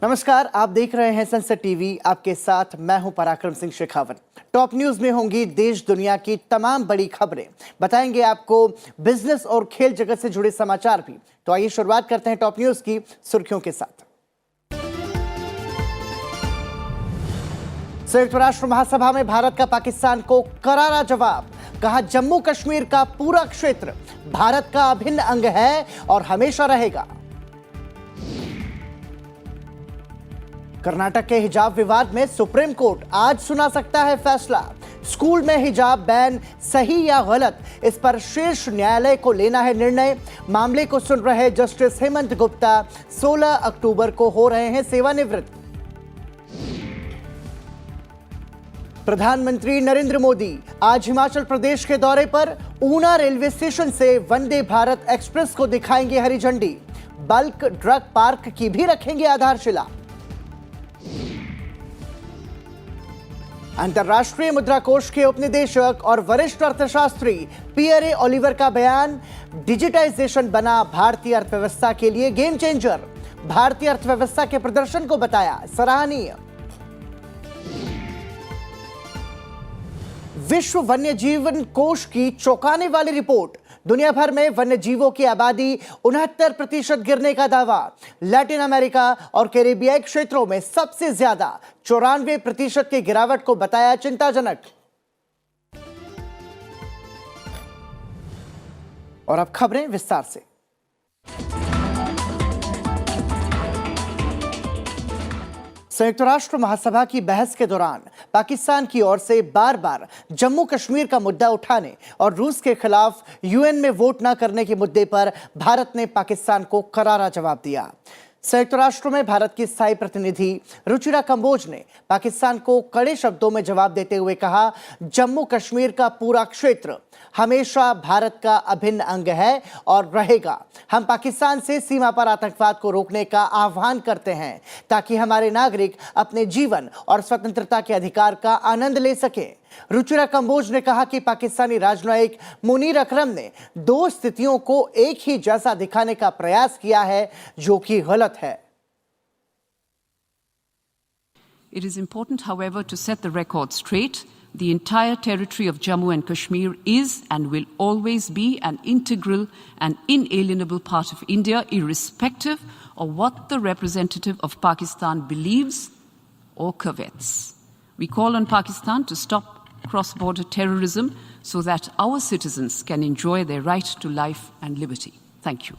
नमस्कार, आप देख रहे हैं संसद टीवी। आपके साथ मैं हूं पराक्रम सिंह शेखावत। टॉप न्यूज में होंगी देश दुनिया की तमाम बड़ी खबरें, बताएंगे आपको बिजनेस और खेल जगत से जुड़े समाचार भी। तो आइए शुरुआत करते हैं टॉप न्यूज की सुर्खियों के साथ। संयुक्त राष्ट्र महासभा में भारत का पाकिस्तान को करारा जवाब। कहा, जम्मू कश्मीर का पूरा क्षेत्र भारत का अभिन्न अंग है और हमेशा रहेगा। कर्नाटक के हिजाब विवाद में सुप्रीम कोर्ट आज सुना सकता है फैसला। स्कूल में हिजाब बैन सही या गलत, इस पर शीर्ष न्यायालय को लेना है निर्णय। मामले को सुन रहे जस्टिस हेमंत गुप्ता 16 अक्टूबर को हो रहे हैं सेवानिवृत्त। प्रधानमंत्री नरेंद्र मोदी आज हिमाचल प्रदेश के दौरे पर ऊना रेलवे स्टेशन से वंदे भारत एक्सप्रेस को दिखाएंगे हरी झंडी। बल्क ड्रग पार्क की भी रखेंगे आधारशिला। अंतर्राष्ट्रीय मुद्रा कोष के उपनिदेशक और वरिष्ठ अर्थशास्त्री पियरे ओलिवर का बयान, डिजिटाइजेशन बना भारतीय अर्थव्यवस्था के लिए गेम चेंजर। भारतीय अर्थव्यवस्था के प्रदर्शन को बताया सराहनीय। विश्व वन्य जीवन कोष की चौंकाने वाली रिपोर्ट, दुनिया भर में वन्य जीवों की आबादी 69% गिरने का दावा। लैटिन अमेरिका और कैरिबियाई क्षेत्रों में सबसे ज्यादा 94% की गिरावट को बताया चिंताजनक। और अब खबरें विस्तार से। संयुक्त राष्ट्र महासभा की बहस के दौरान पाकिस्तान की ओर से बार बार जम्मू कश्मीर का मुद्दा उठाने और रूस के खिलाफ यूएन में वोट न करने के मुद्दे पर भारत ने पाकिस्तान को करारा जवाब दिया। संयुक्त राष्ट्र में भारत की स्थायी प्रतिनिधि रुचिरा कंबोज ने पाकिस्तान को कड़े शब्दों में जवाब देते हुए कहा, जम्मू कश्मीर का पूरा क्षेत्र हमेशा भारत का अभिन्न अंग है और रहेगा। हम पाकिस्तान से सीमा पर आतंकवाद को रोकने का आह्वान करते हैं ताकि हमारे नागरिक अपने जीवन और स्वतंत्रता के अधिकार का आनंद ले सकें। रुचिरा कंबोज ने कहा कि पाकिस्तानी राजनयिक मुनीर अकरम ने दो स्थितियों को एक ही जैसा दिखाने का प्रयास किया है, जो कि गलत है। It is important, however, to set the record straight. The entire territory of Jammu and Kashmir is and will always be an integral and inalienable part of India, irrespective of what the representative of Pakistan believes or covets. We call on Pakistan to stop cross-border terrorism so that our citizens can enjoy their right to life and liberty. Thank you.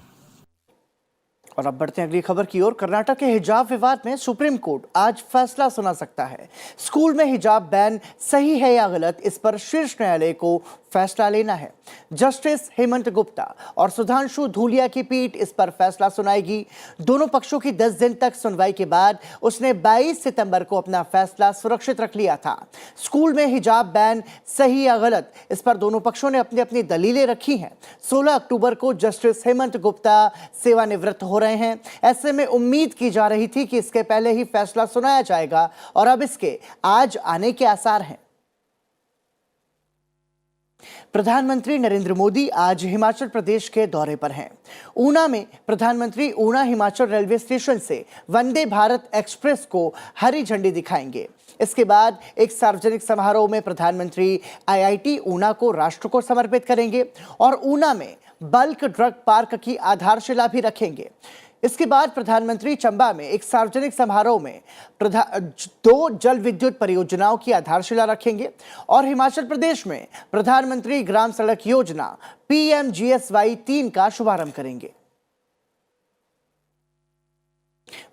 और अब बढ़ते हैं अगली खबर की ओर। कर्नाटक के हिजाब विवाद में सुप्रीम कोर्ट आज फैसला सुना सकता है। स्कूल में हिजाब बैन सही है या गलत, इस पर शीर्ष न्यायालय को फैसला लेना है। जस्टिस हेमंत गुप्ता और सुधांशु धूलिया की पीठ इस पर फैसला सुनाएगी। दोनों पक्षों की 10 दिन तक सुनवाई के बाद उसने 22 सितंबर को अपना फैसला सुरक्षित रख लिया था। स्कूल में हिजाब बैन सही या गलत, इस पर दोनों पक्षों ने अपनी अपनी दलीलें रखी हैं। 16 अक्टूबर को जस्टिस हेमंत गुप्ता सेवानिवृत्त हो रहे हैं। ऐसे में उम्मीद की जा रही थी कि इसके पहले ही फैसला सुनाया जाएगा और अब इसके आज आने के आसार हैं। प्रधानमंत्री नरेंद्र मोदी आज हिमाचल प्रदेश के दौरे पर हैं। ऊना में प्रधानमंत्री ऊना हिमाचल रेलवे स्टेशन से वंदे भारत एक्सप्रेस को हरी झंडी दिखाएंगे। इसके बाद एक सार्वजनिक समारोह में प्रधानमंत्री आईआईटी ऊना को राष्ट्र को समर्पित करेंगे और ऊना में बल्क ड्रग पार्क की आधारशिला भी रखेंगे। इसके बाद प्रधानमंत्री चंबा में एक सार्वजनिक समारोह में 2 जल विद्युत परियोजनाओं की आधारशिला रखेंगे और हिमाचल प्रदेश में प्रधानमंत्री ग्राम सड़क योजना PMGSY 3 का शुभारंभ करेंगे।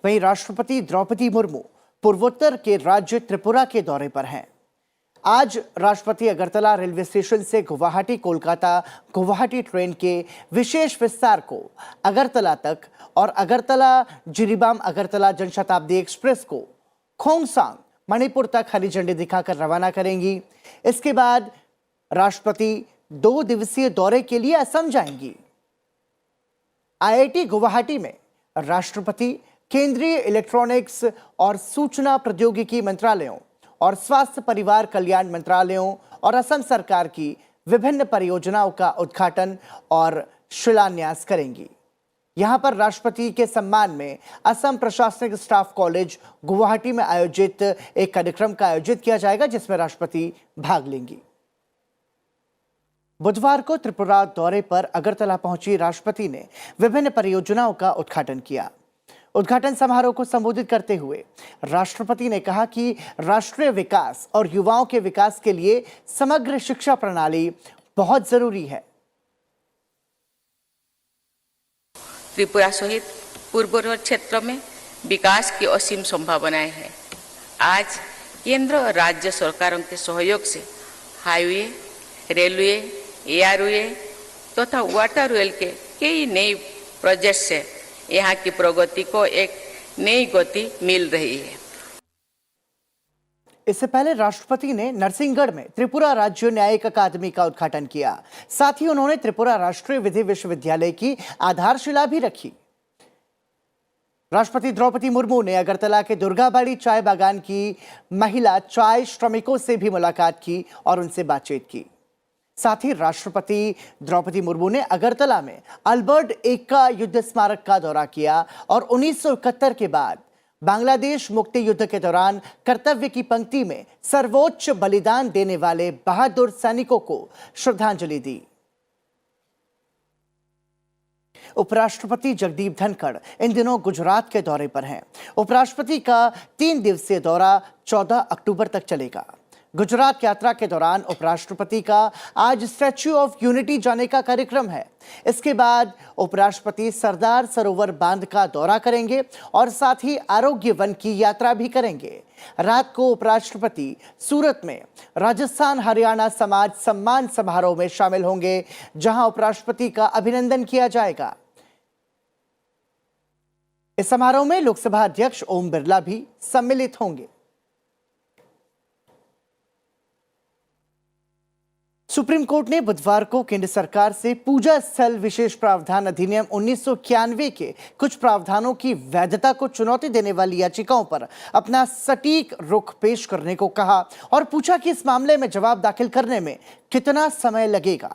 वहीं राष्ट्रपति द्रौपदी मुर्मू पूर्वोत्तर के राज्य त्रिपुरा के दौरे पर हैं। आज राष्ट्रपति अगरतला रेलवे स्टेशन से गुवाहाटी कोलकाता गुवाहाटी ट्रेन के विशेष विस्तार को अगरतला तक और अगरतला जिरीबाम अगरतला जनशताब्दी एक्सप्रेस को खोंगसांग मणिपुर तक हरी झंडी दिखाकर रवाना करेंगी। इसके बाद राष्ट्रपति 2 दिवसीय दौरे के लिए असम जाएंगी। IIT गुवाहाटी में राष्ट्रपति केंद्रीय इलेक्ट्रॉनिक्स और सूचना प्रौद्योगिकी मंत्रालयों और स्वास्थ्य परिवार कल्याण मंत्रालयों और असम सरकार की विभिन्न परियोजनाओं का उद्घाटन और शिलान्यास करेंगी। यहां पर राष्ट्रपति के सम्मान में असम प्रशासनिक स्टाफ कॉलेज गुवाहाटी में आयोजित एक कार्यक्रम का आयोजित किया जाएगा, जिसमें राष्ट्रपति भाग लेंगी। बुधवार को त्रिपुरा दौरे पर अगरतला पहुंची राष्ट्रपति ने विभिन्न परियोजनाओं का उद्घाटन किया। उद्घाटन समारोह को संबोधित करते हुए राष्ट्रपति ने कहा कि राष्ट्रीय विकास और युवाओं के विकास के लिए समग्र शिक्षा प्रणाली बहुत जरूरी है। त्रिपुरा सहित पूर्वोत्तर क्षेत्र में विकास की असीम संभावनाएं हैं। आज केंद्र और राज्य सरकारों के सहयोग से हाईवे, रेलवे, एयरवे तथा वाटर वेल के कई नए प्रोजेक्ट से यहाँ की प्रगति को एक नई गति मिल रही है। इससे पहले राष्ट्रपति ने नरसिंहगढ़ में त्रिपुरा राज्य न्यायिक अकादमी का उद्घाटन किया। साथ ही उन्होंने त्रिपुरा राष्ट्रीय विधि विश्वविद्यालय की आधारशिला भी रखी। राष्ट्रपति द्रौपदी मुर्मू ने अगरतला के दुर्गाबाड़ी चाय बागान की महिला चाय श्रमिकों से भी मुलाकात की और उनसे बातचीत की। साथ ही राष्ट्रपति द्रौपदी मुर्मू ने अगरतला में अल्बर्ट एक्का युद्ध स्मारक का दौरा किया और 1971 के बाद बांग्लादेश मुक्ति युद्ध के दौरान कर्तव्य की पंक्ति में सर्वोच्च बलिदान देने वाले बहादुर सैनिकों को श्रद्धांजलि दी। उपराष्ट्रपति जगदीप धनखड़ इन दिनों गुजरात के दौरे पर हैं। उपराष्ट्रपति का 3 दिवसीय दौरा 14 अक्टूबर तक चलेगा। गुजरात यात्रा के दौरान उपराष्ट्रपति का आज स्टैच्यू ऑफ यूनिटी जाने का कार्यक्रम है। इसके बाद उपराष्ट्रपति सरदार सरोवर बांध का दौरा करेंगे और साथ ही आरोग्य वन की यात्रा भी करेंगे। रात को उपराष्ट्रपति सूरत में राजस्थान हरियाणा समाज सम्मान समारोह में शामिल होंगे, जहां उपराष्ट्रपति का अभिनंदन किया जाएगा। इस समारोह में लोकसभा अध्यक्ष ओम बिरला भी सम्मिलित होंगे। सुप्रीम कोर्ट ने बुधवार को केंद्र सरकार से पूजा स्थल विशेष प्रावधान अधिनियम 1991 के कुछ प्रावधानों की वैधता को चुनौती देने वाली याचिकाओं पर अपना सटीक रुख पेश करने को कहा और पूछा कि इस मामले में जवाब दाखिल करने में कितना समय लगेगा।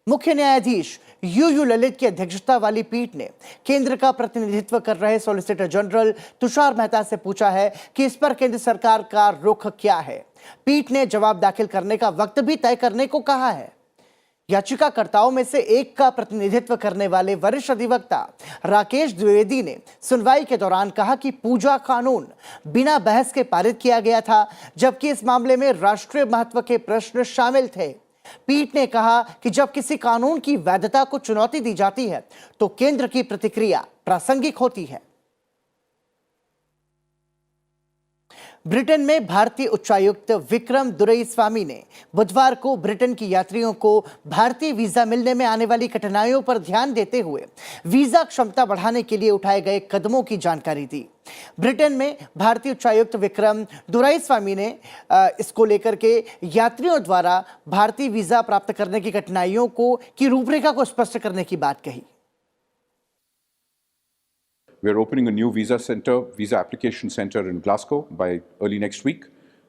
मुख्य न्यायाधीश यू ललित की अध्यक्षता वाली पीठ ने केंद्र का प्रतिनिधित्व कर रहे सॉलिसिटर जनरल तुषार मेहता से पूछा है कि इस पर केंद्र सरकार का रुख क्या है। पीठ ने जवाब दाखिल करने का वक्त भी तय करने को कहा है। याचिकाकर्ताओं में से एक का प्रतिनिधित्व करने वाले वरिष्ठ अधिवक्ता राकेश द्विवेदी ने सुनवाई के दौरान कहा कि पूजा कानून बिना बहस के पारित किया गया था, जबकि इस मामले में राष्ट्रीय महत्व के प्रश्न शामिल थे। पीठ ने कहा कि जब किसी कानून की वैधता को चुनौती दी जाती है तो केंद्र की प्रतिक्रिया प्रासंगिक होती है। ब्रिटेन में भारतीय उच्चायुक्त विक्रम दुरईस्वामी ने बुधवार को ब्रिटेन की यात्रियों को भारतीय वीजा मिलने में आने वाली कठिनाइयों पर ध्यान देते हुए वीजा क्षमता बढ़ाने के लिए उठाए गए कदमों की जानकारी दी। ब्रिटेन में भारतीय उच्चायुक्त विक्रम दुरईस्वामी ने इसको लेकर के यात्रियों द्वारा भारतीय वीजा प्राप्त करने की कठिनाइयों की रूपरेखा को स्पष्ट करने की बात कही। We're opening a new visa application center in Glasgow by early next week.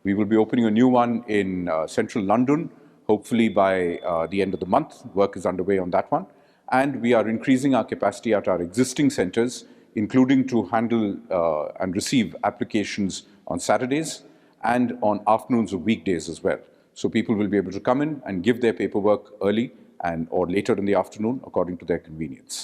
We will be opening a new one in central London, hopefully by the end of the month. Work is underway on that one. And we are increasing our capacity at our existing centers, including to handle and receive applications on Saturdays and on afternoons of weekdays as well. So people will be able to come in and give their paperwork early or later in the afternoon according to their convenience.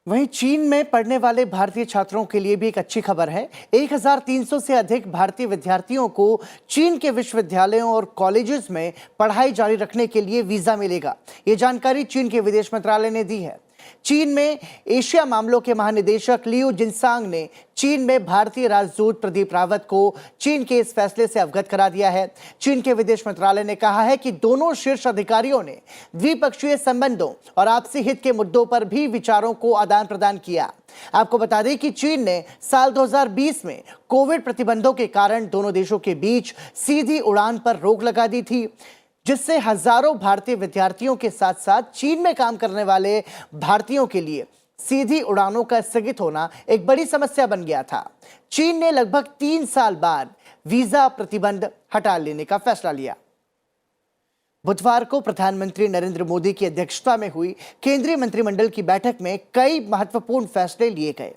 वहीं चीन में पढ़ने वाले भारतीय छात्रों के लिए भी एक अच्छी खबर है। 1300 से अधिक भारतीय विद्यार्थियों को चीन के विश्वविद्यालयों और कॉलेजेस में पढ़ाई जारी रखने के लिए वीजा मिलेगा। ये जानकारी चीन के विदेश मंत्रालय ने दी है। चीन में एशिया मामलों के महानिदेशक लियू जिनसांग ने चीन में भारतीय राजदूत प्रदीप रावत को चीन के इस फैसले से अवगत करा दिया है। चीन के विदेश मंत्रालय ने कहा है कि दोनों शीर्ष अधिकारियों ने द्विपक्षीय संबंधों और आपसी हित के मुद्दों पर भी विचारों को आदान प्रदान किया। आपको बता दें कि चीन ने साल 2020 में कोविड प्रतिबंधों के कारण दोनों देशों के बीच सीधी उड़ान पर रोक लगा दी थी, जिससे हजारों भारतीय विद्यार्थियों के साथ साथ चीन में काम करने वाले भारतीयों के लिए सीधी उड़ानों का स्थगित होना एक बड़ी समस्या बन गया था। चीन ने लगभग 3 साल बाद वीजा प्रतिबंध हटा लेने का फैसला लिया। बुधवार को प्रधानमंत्री नरेंद्र मोदी की अध्यक्षता में हुई केंद्रीय मंत्रिमंडल की बैठक में कई महत्वपूर्ण फैसले लिए गए।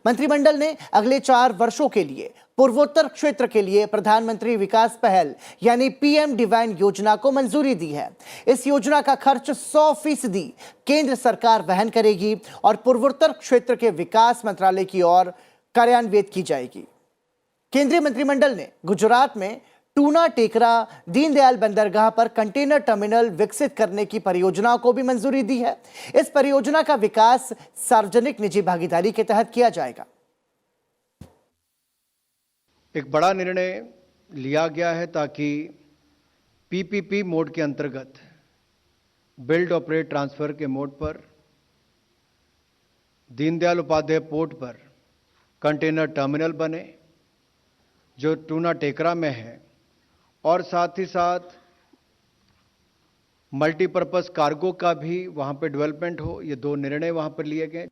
मंत्रिमंडल ने अगले 4 वर्षों के लिए पूर्वोत्तर क्षेत्र के लिए प्रधानमंत्री विकास पहल यानी पीएम डिवाइन योजना को मंजूरी दी है। इस योजना का खर्च 100% केंद्र सरकार वहन करेगी और पूर्वोत्तर क्षेत्र के विकास मंत्रालय की ओर कार्यान्वित की जाएगी। केंद्रीय मंत्रिमंडल ने गुजरात में टूना टेकरा दीनदयाल बंदरगाह पर कंटेनर टर्मिनल विकसित करने की परियोजना को भी मंजूरी दी है। इस परियोजना का विकास सार्वजनिक निजी भागीदारी के तहत किया जाएगा। एक बड़ा निर्णय लिया गया है ताकि पीपीपी मोड के अंतर्गत बिल्ड ऑपरेट ट्रांसफर के मोड पर दीनदयाल उपाध्याय पोर्ट पर कंटेनर टर्मिनल बने जो टूना टेकरा में है और साथ ही साथ मल्टीपर्पस कार्गो का भी वहां पे डेवलपमेंट हो। ये 2 निर्णय वहां पर लिए गए।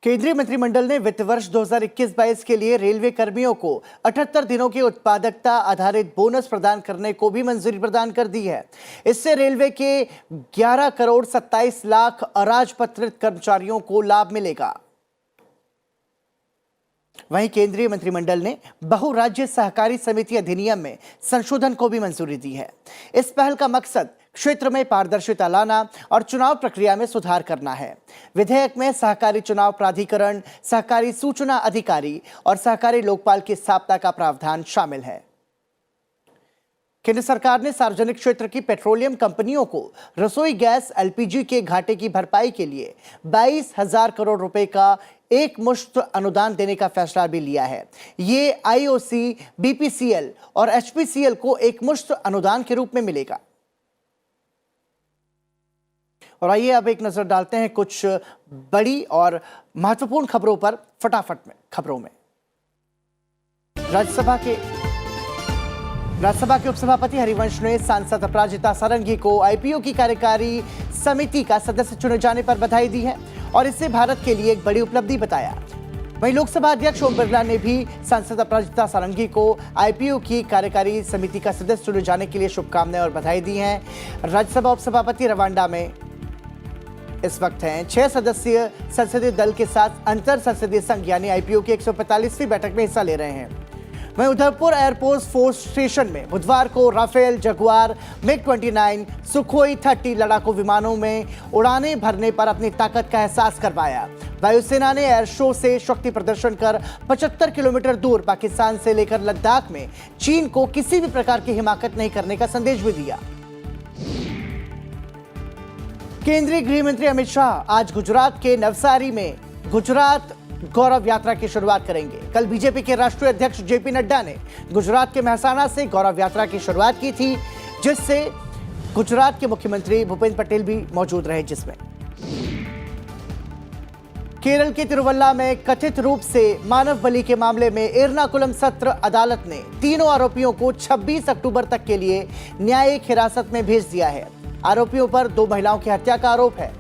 केंद्रीय मंत्रिमंडल ने वित्त वर्ष 2021-22 के लिए रेलवे कर्मियों को 78 दिनों के उत्पादकता आधारित बोनस प्रदान करने को भी मंजूरी प्रदान कर दी है। इससे रेलवे के 11 करोड़ 27 लाख अराजपत्रित कर्मचारियों को लाभ मिलेगा। वहीं केंद्रीय मंत्रिमंडल ने बहुराज्य सहकारी समिति अधिनियम में संशोधन को भी मंजूरी दी है। इस पहल का मकसद क्षेत्र में पारदर्शिता लाना और चुनाव प्रक्रिया में सुधार करना है। विधेयक में सहकारी चुनाव प्राधिकरण, सहकारी सूचना अधिकारी और सहकारी लोकपाल की स्थापना का प्रावधान शामिल है। केंद्र सरकार ने सार्वजनिक क्षेत्र की पेट्रोलियम कंपनियों को रसोई गैस एलपीजी के घाटे की भरपाई के लिए 22,000 करोड़ रुपए का एक मुश्त अनुदान देने का फैसला भी लिया है। ये आईओसी, बीपीसीएल और एचपीसीएल को एक मुश्त अनुदान के रूप में मिलेगा। और आइए अब एक नजर डालते हैं कुछ बड़ी और महत्वपूर्ण खबरों पर फटाफट में। खबरों में राज्यसभा के उपसभापति हरिवंश ने सांसद अपराजिता सारंगी को आईपीओ की कार्यकारी समिति का सदस्य चुने जाने पर बधाई दी है और इसे भारत के लिए एक बड़ी उपलब्धि बताया। वहीं लोकसभा अध्यक्ष ओम बिरला ने भी सांसद अपराजिता सारंगी को आईपीओ की कार्यकारी समिति का सदस्य चुने जाने के लिए शुभकामनाएं और बधाई दी हैं। राज्यसभा उपसभापति रवांडा में इस वक्त हैं 6 सदस्यीय संसदीय दल के साथ अंतर संसदीय संघ यानी आईपीओ की 145वीं बैठक में हिस्सा ले रहे हैं। वहीं उधमपुर एयरपोर्ट फोर्स स्टेशन में बुधवार को राफेल, जगुआर, मिग-29, सुखोई 30 लड़ाकू विमानों में उड़ानें भरने पर अपनी ताकत का एहसास करवाया। वायुसेना ने एयर शो से शक्ति प्रदर्शन कर 75 किलोमीटर दूर पाकिस्तान से लेकर लद्दाख में चीन को किसी भी प्रकार की हिमाकत नहीं करने का संदेश भी दिया। केंद्रीय गृह मंत्री अमित शाह आज गुजरात के नवसारी में गुजरात गौरव यात्रा की शुरुआत करेंगे। कल बीजेपी के राष्ट्रीय अध्यक्ष जेपी नड्डा ने गुजरात के मेहसाणा से गौरव यात्रा की शुरुआत की थी, जिससे गुजरात के मुख्यमंत्री भूपेंद्र पटेल भी मौजूद रहे। जिसमें केरल के तिरुवल्ला में कथित रूप से मानव बलि के मामले में एर्नाकुलम सत्र अदालत ने तीनों आरोपियों को 26 अक्टूबर तक के लिए न्यायिक हिरासत में भेज दिया है। आरोपियों पर 2 महिलाओं की हत्या का आरोप है।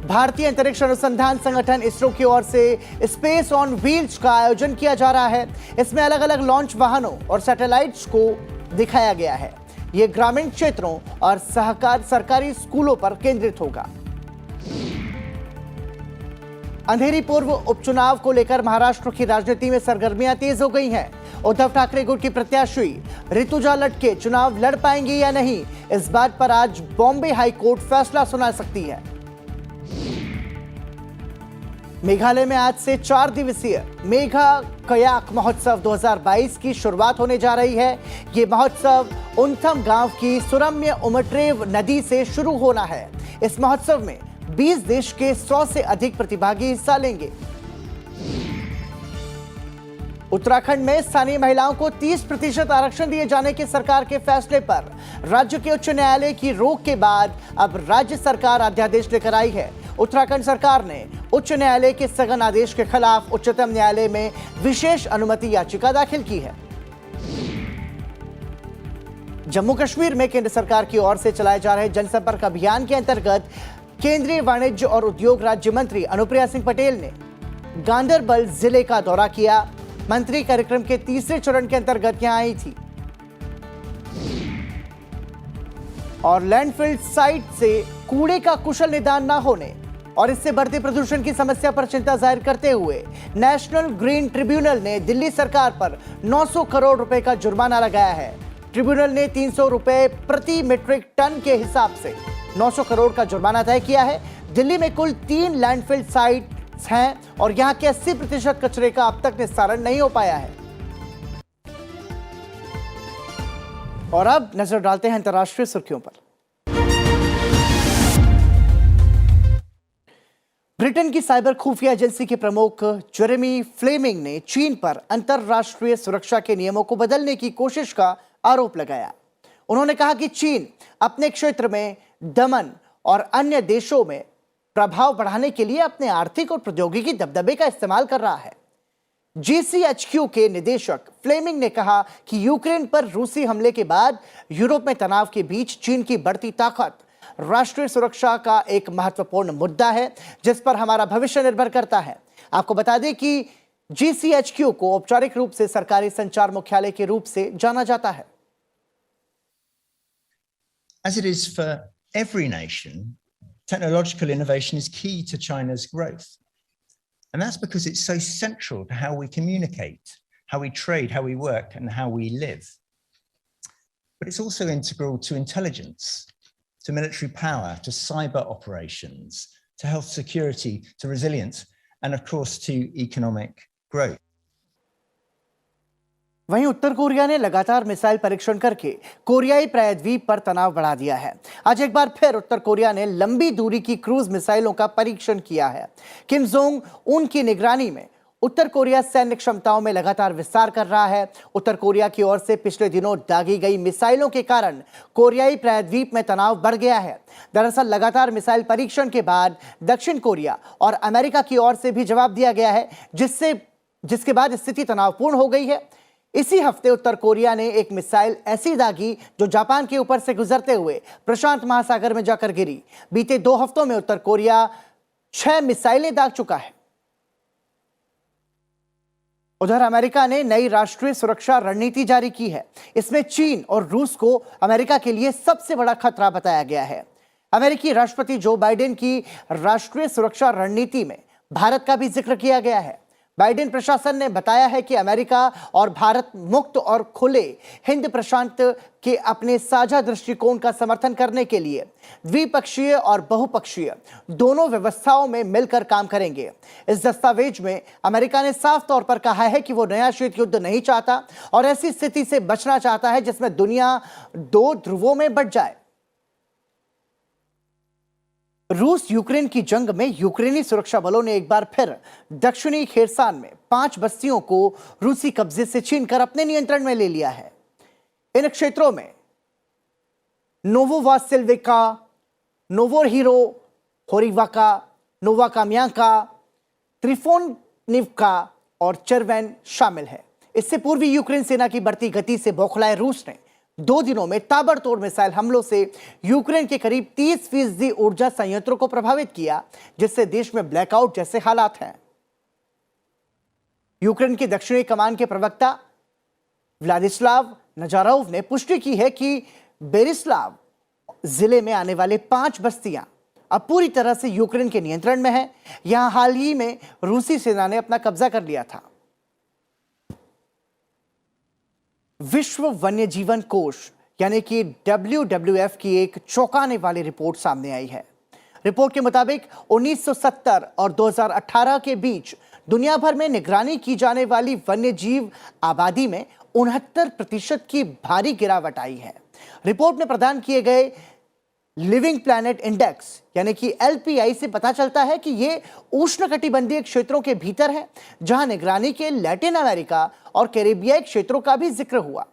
भारतीय अंतरिक्ष अनुसंधान संगठन इसरो की ओर से स्पेस ऑन व्हील्स का आयोजन किया जा रहा है। इसमें अलग अलग लॉन्च वाहनों और सैटेलाइट्स को दिखाया गया है। यह ग्रामीण क्षेत्रों और सरकारी स्कूलों पर केंद्रित होगा। अंधेरी पूर्व उपचुनाव को लेकर महाराष्ट्र की राजनीति में सरगर्मियां तेज हो गई हैं। उद्धव ठाकरे गुट की प्रत्याशी ऋतुजा लटके चुनाव लड़ पाएंगी या नहीं, इस बात पर आज बॉम्बे हाईकोर्ट फैसला सुना सकती है। मेघालय में आज से 4 दिवसीय मेघा कयाक महोत्सव 2022 की शुरुआत होने जा रही है। ये महोत्सव उनथम गांव की सुरम्य उमट्रेव नदी से शुरू होना है। इस महोत्सव में 20 देश के 100 से अधिक प्रतिभागी हिस्सा लेंगे। उत्तराखंड में स्थानीय महिलाओं को 30% आरक्षण दिए जाने के सरकार के फैसले पर राज्य के उच्च न्यायालय की रोक के बाद अब राज्य सरकार अध्यादेश लेकर आई है। उत्तराखंड सरकार ने उच्च न्यायालय के स्थगन आदेश के खिलाफ उच्चतम न्यायालय में विशेष अनुमति याचिका दाखिल की है। जम्मू कश्मीर में केंद्र सरकार की ओर से चलाए जा रहे जनसंपर्क अभियान के अंतर्गत केंद्रीय वाणिज्य और उद्योग राज्य मंत्री अनुप्रिया सिंह पटेल ने गांदरबल जिले का दौरा किया। मंत्री कार्यक्रम के तीसरे चरण के अंतर्गत यहां आई थी और लैंडफिल साइट से कूड़े का कुशल निदान न होने और इससे बढ़ते प्रदूषण की समस्या पर चिंता जाहिर करते हुए नेशनल ग्रीन ट्रिब्यूनल ने दिल्ली सरकार पर 900 करोड़ रुपए का जुर्माना लगाया है। ट्रिब्यूनल ने 300 रुपए प्रति मीट्रिक टन के हिसाब से 900 करोड़ का जुर्माना तय किया है। दिल्ली में कुल 3 लैंडफिल साइट्स हैं और यहां के 80% कचरे का अब तक निस्तारण नहीं हो पाया है। और अब नजर डालते हैं अंतर्राष्ट्रीय सुर्खियों पर। ब्रिटेन की साइबर खुफिया एजेंसी के प्रमुख जेरेमी फ्लेमिंग ने चीन पर अंतर्राष्ट्रीय सुरक्षा के नियमों को बदलने की कोशिश का आरोप लगाया। उन्होंने कहा कि चीन अपने क्षेत्र में दमन और अन्य देशों में प्रभाव बढ़ाने के लिए अपने आर्थिक और प्रौद्योगिकी दबदबे का इस्तेमाल कर रहा है। GCHQ के निदेशक फ्लेमिंग ने कहा कि यूक्रेन पर रूसी हमले के बाद यूरोप में तनाव के बीच चीन की बढ़ती ताकत राष्ट्रीय सुरक्षा का एक महत्वपूर्ण मुद्दा है जिस पर हमारा भविष्य निर्भर करता है। आपको बता दें कि GCHQ को औपचारिक रूप से सरकारी संचार मुख्यालय के रूप से जाना जाता है। As it is for every nation, technological innovation is key to China's growth. And that's because it's so central to how we communicate, how we trade, how we work, and how we live. But it's also integral to intelligence, to military power, to cyber operations, to health security, to resilience, and of course to economic growth. वहीं उत्तर Korea ने लगातार missile परीक्षण करके कोरियाई प्रायद्वीप पर तनाव बढ़ा दिया है। आज एक बार फिर उत्तर कोरिया ने लंबी दूरी की क्रूज मिसाइलों का परीक्षण किया है। किम जोंग उन की निगरानी में उत्तर कोरिया सैन्य क्षमताओं में लगातार विस्तार कर रहा है। उत्तर कोरिया की ओर से पिछले दिनों दागी गई मिसाइलों के कारण कोरियाई प्रायद्वीप में तनाव बढ़ गया है। दरअसल लगातार मिसाइल परीक्षण के बाद दक्षिण कोरिया और अमेरिका की ओर से भी जवाब दिया गया है जिसके बाद स्थिति तनावपूर्ण हो गई है। इसी हफ्ते उत्तर कोरिया ने एक मिसाइल ऐसी दागी जो जापान के ऊपर से गुजरते हुए प्रशांत महासागर में जाकर गिरी। बीते 2 हफ्तों में उत्तर कोरिया 6 मिसाइलें दाग चुका है। उधर अमेरिका ने नई राष्ट्रीय सुरक्षा रणनीति जारी की है। इसमें चीन और रूस को अमेरिका के लिए सबसे बड़ा खतरा बताया गया है। अमेरिकी राष्ट्रपति जो बाइडेन की राष्ट्रीय सुरक्षा रणनीति में भारत का भी जिक्र किया गया है। बाइडेन प्रशासन ने बताया है कि अमेरिका और भारत मुक्त और खुले हिंद प्रशांत के अपने साझा दृष्टिकोण का समर्थन करने के लिए द्विपक्षीय और बहुपक्षीय दोनों व्यवस्थाओं में मिलकर काम करेंगे। इस दस्तावेज में अमेरिका ने साफ तौर पर कहा है कि वो नया शीत युद्ध नहीं चाहता और ऐसी स्थिति से बचना चाहता है जिसमें दुनिया 2 ध्रुवों में बंट जाए। रूस यूक्रेन की जंग में यूक्रेनी सुरक्षा बलों ने एक बार फिर दक्षिणी खेरसान में 5 बस्तियों को रूसी कब्जे से छीनकर अपने नियंत्रण में ले लिया है। इन क्षेत्रों में नोवोवासिल्विका, नोवोहीरो, होरिवाका, नोवाकाम्यांका, त्रिफोनिवका और चेरवेन शामिल है। इससे पूर्वी यूक्रेन सेना की बढ़ती गति से बौखलाए रूस ने 2 दिनों में ताबड़तोड़ मिसाइल हमलों से यूक्रेन के करीब 30% ऊर्जा संयंत्रों को प्रभावित किया, जिससे देश में ब्लैकआउट जैसे हालात हैं। यूक्रेन की दक्षिणी कमान के प्रवक्ता व्लादिस्लाव नजारोव ने पुष्टि की है कि बेरिस्लाव जिले में आने वाले 5 बस्तियां अब पूरी तरह से यूक्रेन के नियंत्रण में है। यहां हाल ही में रूसी सेना ने अपना कब्जा कर लिया था। विश्व वन्य जीवन कोष यानी कि WWF की एक चौंकाने वाली रिपोर्ट सामने आई है। रिपोर्ट के मुताबिक 1970 और 2018 के बीच दुनिया भर में निगरानी की जाने वाली वन्य जीव आबादी में 69% की भारी गिरावट आई है। रिपोर्ट में प्रदान किए गए लिविंग प्लैनेट इंडेक्स यानी कि LPI से पता चलता है कि ये उष्णकटिबंधीय क्षेत्रों के भीतर है, जहां निगरानी के लैटिन अमेरिका और कैरिबियाई क्षेत्रों का भी जिक्र हुआ।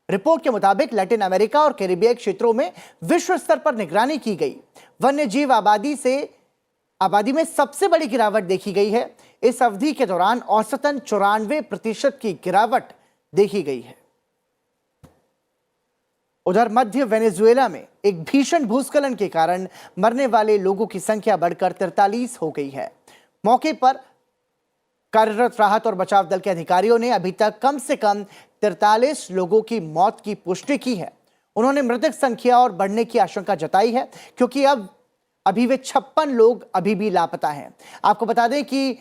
रिपोर्ट के मुताबिक लैटिन अमेरिका और कैरिबियाई क्षेत्रों में विश्व स्तर पर निगरानी की गई वन्य जीव आबादी में सबसे बड़ी गिरावट देखी गई है। इस अवधि के दौरान औसतन 94% की गिरावट देखी गई है। उधर मध्य वेनेजुएला में एक भीषण भूस्खलन के कारण मरने वाले लोगों की संख्या बढ़कर 43 हो गई है। मौके पर कार्यरत राहत और बचाव दल के अधिकारियों ने अभी तक कम से कम 43 लोगों की मौत की पुष्टि की है। उन्होंने मृतक संख्या और बढ़ने की आशंका जताई है क्योंकि अभी वे 56 लोग अभी भी लापता हैं। आपको बता दें कि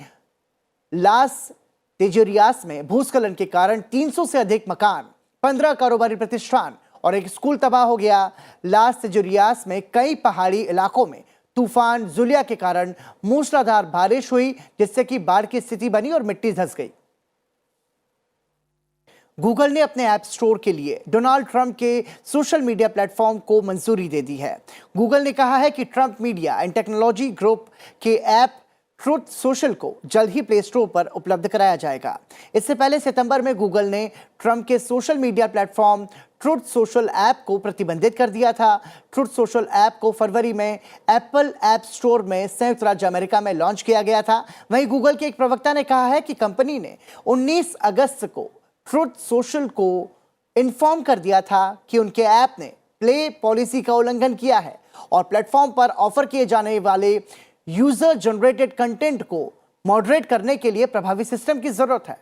लास तेजरियास में भूस्खलन के कारण 300 से अधिक मकान, 15 कारोबारी प्रतिष्ठान और एक स्कूल तबाह हो गया। लास तेजरियास में कई पहाड़ी इलाकों में तूफान जुलिया के कारण मूसलाधार बारिश हुई, जिससे कि बाढ़ की स्थिति बनी और मिट्टी धंस गई। गूगल ने अपने ऐप स्टोर के लिए डोनाल्ड ट्रंप के सोशल मीडिया प्लेटफॉर्म को मंजूरी दे दी है। गूगल ने कहा है कि Trump media and technology group के ऐप ट्रुथ सोशल को जल्द ही प्ले स्टोर पर उपलब्ध कराया जाएगा। इससे पहले सितंबर में गूगल ने ट्रंप के social media platform truth social app को प्रतिबंधित कर दिया था। ट्रुथ सोशल ऐप को फरवरी में एप्पल ऐप स्टोर में संयुक्त राज्य अमेरिका में लॉन्च किया गया था। वहीं गूगल के एक प्रवक्ता ने कहा है कि कंपनी ने 19 अगस्त को ट्रुथ सोशल को इन्फॉर्म कर दिया था कि उनके ऐप ने प्ले पॉलिसी का उल्लंघन किया है और प्लेटफॉर्म पर ऑफर किए जाने वाले यूजर जनरेटेड कंटेंट को मॉडरेट करने के लिए प्रभावी सिस्टम की जरूरत है।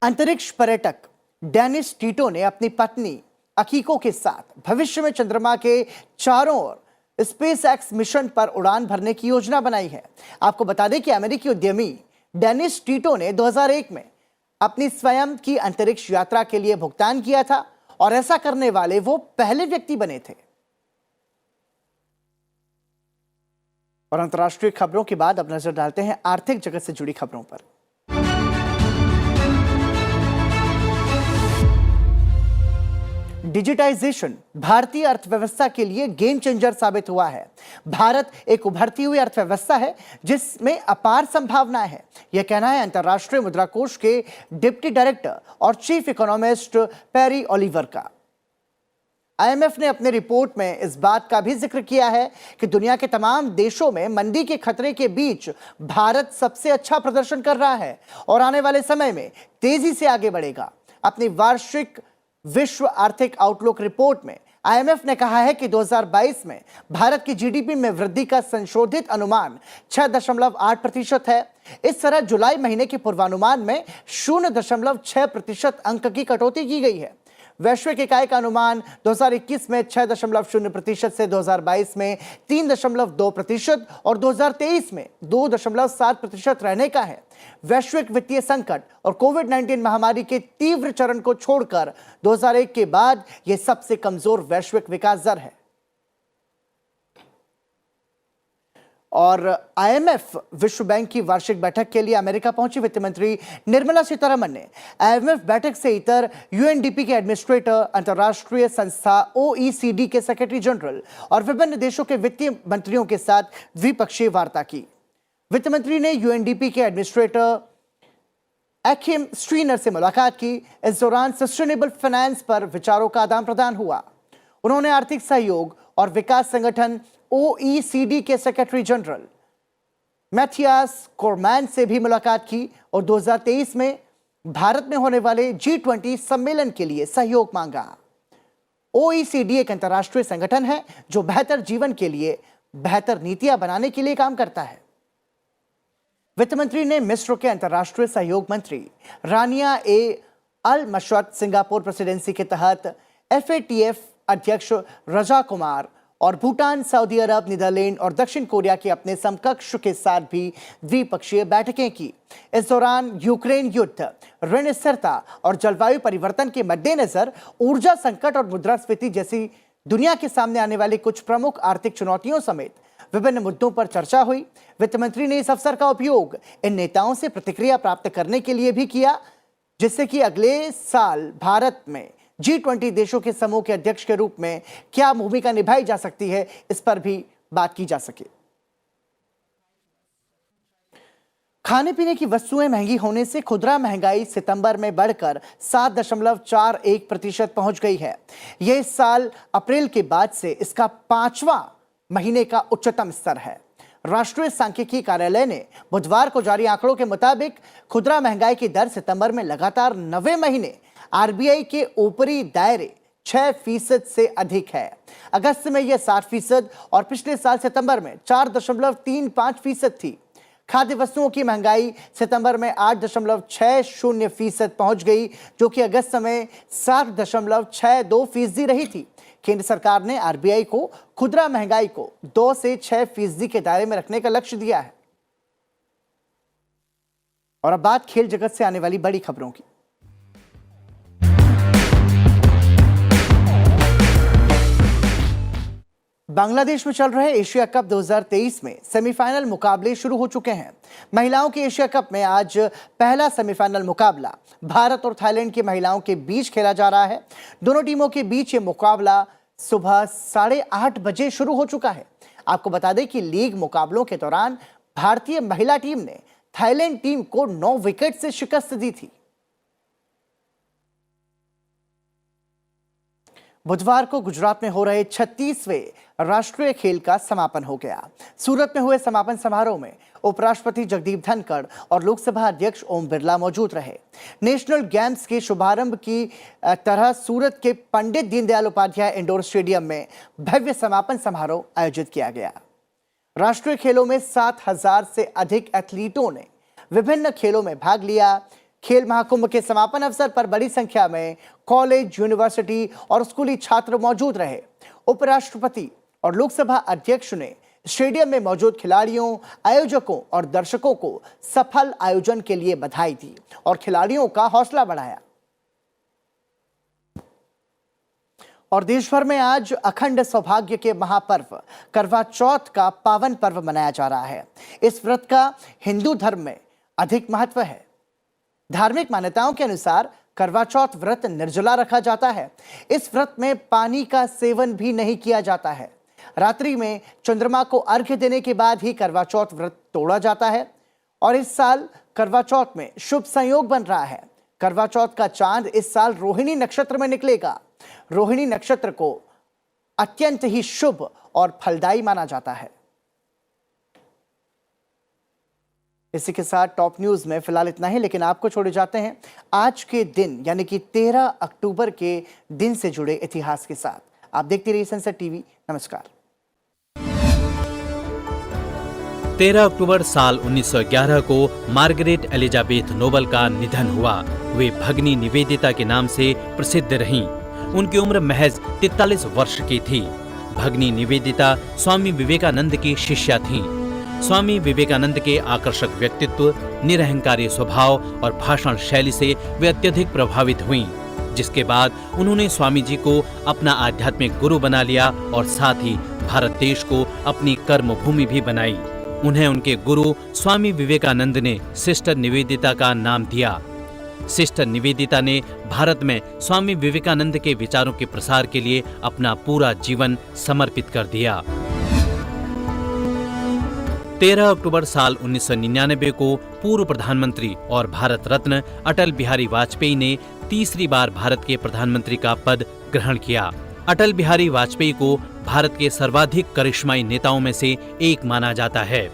अंतरिक्ष पर्यटक डेनिस टीटो ने अपनी पत्नी अकीको के साथ भविष्य में चंद्रमा के चारों ओर स्पेसएक्स मिशन पर उड़ान भरने की योजना बनाई है। आपको बता दें कि अमेरिकी उद्यमी डेनिस टीटो ने 2001 में अपनी स्वयं की अंतरिक्ष यात्रा के लिए भुगतान किया था और ऐसा करने वाले वो पहले व्यक्ति बने थे। और अंतर्राष्ट्रीय खबरों के बाद अब नजर डालते हैं आर्थिक जगत से जुड़ी खबरों पर। डिजिटाइजेशन भारतीय अर्थव्यवस्था के लिए गेम चेंजर साबित हुआ है। भारत एक उभरती हुई अर्थव्यवस्था है जिसमें अपार संभावनाएं हैं, यह कहना है अंतर्राष्ट्रीय मुद्रा कोष के डिप्टी डायरेक्टर और चीफ इकोनॉमिस्ट पेरी ओलिवर का। आईएमएफ ने अपने रिपोर्ट में इस बात का भी जिक्र किया है कि दुनिया के तमाम देशों में मंदी के खतरे के बीच भारत सबसे अच्छा प्रदर्शन कर रहा है और आने वाले समय में तेजी से आगे बढ़ेगा। अपनी वार्षिक विश्व आर्थिक आउटलुक रिपोर्ट में आईएमएफ ने कहा है कि 2022 में भारत की जीडीपी में वृद्धि का संशोधित अनुमान 6.8% है। इस तरह जुलाई महीने के पूर्वानुमान में 0.6% अंक की कटौती की गई है। वैश्विक इकाई का अनुमान 2021 में 6.0% से 2022 में 3.2% और 2023 में 2.7% रहने का है। वैश्विक वित्तीय संकट और कोविड-19 महामारी के तीव्र चरण को छोड़कर 2001 के बाद यह सबसे कमजोर वैश्विक विकास दर है। और आईएमएफ विश्व बैंक की वार्षिक बैठक के लिए अमेरिका पहुंची वित्त मंत्री निर्मला सीतारमण ने आईएमएफ बैठक से इतर यूएनडीपी के एडमिनिस्ट्रेटर, अंतर्राष्ट्रीय संस्था ओईसीडी के सेक्रेटरी जनरल और विभिन्न देशों के वित्तीय मंत्रियों के साथ द्विपक्षीय वार्ता की। वित्त मंत्री ने यूएनडीपी के एडमिनिस्ट्रेटर एकिम स्ट्रीनर से मुलाकात की। इस दौरान सस्टेनेबल फाइनेंस पर विचारों का आदान प्रदान हुआ। उन्होंने आर्थिक सहयोग और विकास संगठन ओईसीडी के सेक्रेटरी जनरल मैथियास कोरमैन से भी मुलाकात की और 2023 में भारत में होने वाले G20 सम्मेलन के लिए सहयोग मांगा। ओईसीडी एक अंतर्राष्ट्रीय संगठन है जो बेहतर जीवन के लिए बेहतर नीतियां बनाने के लिए काम करता है। वित्त मंत्री ने मिस्र के अंतर्राष्ट्रीय सहयोग मंत्री रानिया अल मशत, सिंगापुर प्रेसिडेंसी के तहत FATF अध्यक्ष रजा कुमार और भूटान, सऊदी अरब, नीदरलैंड और दक्षिण कोरिया के अपने समकक्ष के साथ भी द्विपक्षीय बैठकें की। इस दौरान यूक्रेन युद्ध, ऋण स्थिरता और जलवायु परिवर्तन के मद्देनजर ऊर्जा संकट और मुद्रास्फीति जैसी दुनिया के सामने आने वाली कुछ प्रमुख आर्थिक चुनौतियों समेत विभिन्न मुद्दों पर चर्चा हुई। वित्त मंत्री ने इस अवसर का उपयोग इन नेताओं से प्रतिक्रिया प्राप्त करने के लिए भी किया, जिससे कि अगले साल भारत में G20 देशों के समूह के अध्यक्ष के रूप में क्या भूमिका निभाई जा सकती है, इस पर भी बात की जा सके। खाने पीने की वस्तुएं महंगी होने से खुदरा महंगाई सितंबर में बढ़कर 7.41% पहुंच गई है। यह इस साल अप्रैल के बाद से इसका 5वां महीने का उच्चतम स्तर है। राष्ट्रीय सांख्यिकी कार्यालय ने बुधवार को जारी आंकड़ों के मुताबिक खुदरा महंगाई की दर सितंबर में लगातार 9वें महीने आरबीआई के ऊपरी दायरे 6% से अधिक है। अगस्त में यह 7% और पिछले साल सितंबर में 4.35% थी। खाद्य वस्तुओं की महंगाई सितंबर में 8.60% पहुंच गई, जो कि अगस्त में 7.62% रही थी। केंद्र सरकार ने आरबीआई को खुदरा महंगाई को 2 से 6% के दायरे में रखने का लक्ष्य दिया है। और अब बात खेल जगत से आने वाली बड़ी खबरों की। बांग्लादेश में चल रहे एशिया कप 2023 में सेमीफाइनल मुकाबले शुरू हो चुके हैं। महिलाओं के एशिया कप में आज पहला सेमीफाइनल मुकाबला भारत और थाईलैंड की महिलाओं के बीच खेला जा रहा है। दोनों टीमों के बीच ये मुकाबला सुबह 8:30 बजे शुरू हो चुका है। आपको बता दें कि लीग मुकाबलों के दौरान भारतीय महिला टीम ने थाईलैंड टीम को 9 विकेट से शिकस्त दी थी। बुधवार को गुजरात में हो रहे 36वें राष्ट्रीय खेल का समापन हो गया। सूरत में हुए समापन समारोह में उपराष्ट्रपति जगदीप धनखड़ और लोकसभा अध्यक्ष ओम बिरला मौजूद रहे। नेशनल गेम्स के शुभारंभ की तरह सूरत के पंडित दीनदयाल उपाध्याय इंडोर स्टेडियम में भव्य समापन समारोह आयोजित किया गया। राष्ट्रीय खेलों में 7,000 से अधिक एथलीटों ने विभिन्न खेलों में भाग लिया। खेल महाकुंभ के समापन अवसर पर बड़ी संख्या में कॉलेज, यूनिवर्सिटी और स्कूली छात्र मौजूद रहे। उपराष्ट्रपति और लोकसभा अध्यक्ष ने स्टेडियम में मौजूद खिलाड़ियों, आयोजकों और दर्शकों को सफल आयोजन के लिए बधाई दी और खिलाड़ियों का हौसला बढ़ाया। और देश भर में आज अखंड सौभाग्य के महापर्व करवा चौथ का पावन पर्व मनाया जा रहा है। इस व्रत का हिंदू धर्म में अधिक महत्व है। धार्मिक मान्यताओं के अनुसार करवा चौथ व्रत निर्जला रखा जाता है। इस व्रत में पानी का सेवन भी नहीं किया जाता है। रात्रि में चंद्रमा को अर्घ्य देने के बाद ही करवा चौथ व्रत तोड़ा जाता है। और इस साल करवा चौथ में शुभ संयोग बन रहा है। करवा चौथ का चांद इस साल रोहिणी नक्षत्र में निकलेगा। रोहिणी नक्षत्र को अत्यंत ही शुभ और फलदायी माना जाता है। इसी के साथ टॉप न्यूज में फिलहाल इतना ही, लेकिन आपको छोड़े जाते हैं आज के दिन यानी कि 13 अक्टूबर के दिन से जुड़े इतिहास के साथ। आप देखते रहिए सनसेट टीवी। नमस्कार। 13 अक्टूबर साल 1911 को मार्गरेट एलिजाबेथ नोबल का निधन हुआ। वे भगनी निवेदिता के नाम से प्रसिद्ध रहीं। उनकी उम्र महज 43 वर्ष की थी। भगनी निवेदिता स्वामी विवेकानंद की शिष्या थीं। स्वामी विवेकानंद के आकर्षक व्यक्तित्व, निरहंकारी स्वभाव और भाषण शैली से वे अत्यधिक प्रभावित हुईं, जिसके बाद उन्होंने स्वामी जी को अपना आध्यात्मिक गुरु बना लिया और साथ ही भारत देश को अपनी कर्म भूमि भी बनाई। उन्हें उनके गुरु स्वामी विवेकानंद ने सिस्टर निवेदिता का नाम दिया। सिस्टर निवेदिता ने भारत में स्वामी विवेकानंद के विचारों के प्रसार के लिए अपना पूरा जीवन समर्पित कर दिया। 13 अक्टूबर साल 1999 को पूर्व प्रधानमंत्री और भारत रत्न अटल बिहारी वाजपेयी ने तीसरी बार भारत के प्रधानमंत्री का पद ग्रहण किया। अटल बिहारी वाजपेयी को भारत के सर्वाधिक करिश्माई नेताओं में से एक माना जाता है।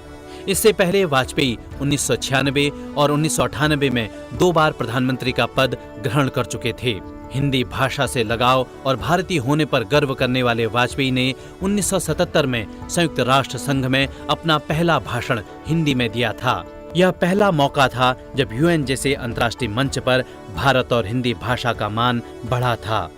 इससे पहले वाजपेयी 1996 और 1998 में 2 बार प्रधानमंत्री का पद ग्रहण कर चुके थे। हिंदी भाषा से लगाव और भारतीय होने पर गर्व करने वाले वाजपेयी ने 1977 में संयुक्त राष्ट्र संघ में अपना पहला भाषण हिंदी में दिया था। यह पहला मौका था जब यूएन जैसे अंतर्राष्ट्रीय मंच पर भारत और हिंदी भाषा का मान बढ़ा था।